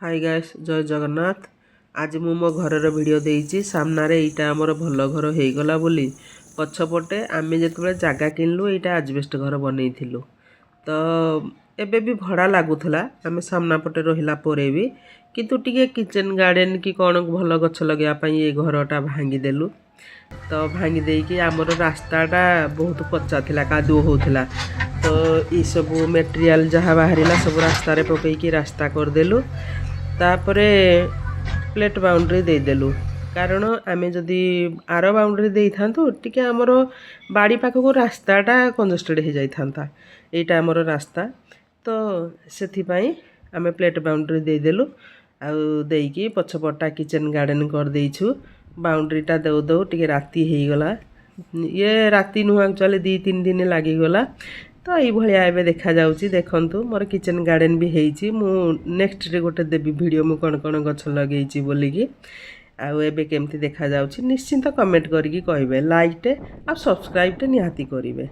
Hi guys जय जगन्नाथ। आज मु मो घर वीडियो देइछि सामने एटा हमर भल घर हो गला बोली पछपटे आमे जेतबे जागा किनलु एटा एजबेस्ट घर बनैथिलु तो एबे भी भड़ा लागुथला आमे सामना पटे रहिला परे भी किंतु टिके किचन गार्डन की कोन भल गछ लगया पई ए घरटा भांगी देलु। तो भांगी देकी आमर रास्ताटा बहुत कच्चा थिला कादुओ होथला तो ये सब मटेरियल जहाँ बाहरिला सब रास्ता रे पकईकी रास्ता कर देलु। तापरे प्लेट बाउंड्री दे देलु कारण आमे जदि आर बाउंड्री दे थांतु टिके हमरो बाड़ी पाखको रास्ताटा कंजेस्टेड हो जाई थांता एटा हमरो रास्ता तो सेथि पई आमे प्लेट बाउंड्री दे देलु आ देकी पछपटा किचन गार्डन कर देइछु। बाउंड्रीटा दौ दौ टिके राती हो गला ये राती नुह एक्चुअली 2-3 दिन लागी गला तो ये भाया एबे देखा जाउची देखंतु मोर किचन गार्डन भी हेइची मु नेक्स्ट रे गोटे देबी वीडियो मु कोन कोन गछ लगेइची बोली की आ एबे केमती देखा जाउची निश्चिंत कमेंट करिकी कहबे लाइक टे आ सब्सक्राइब टे निहाती करिवे।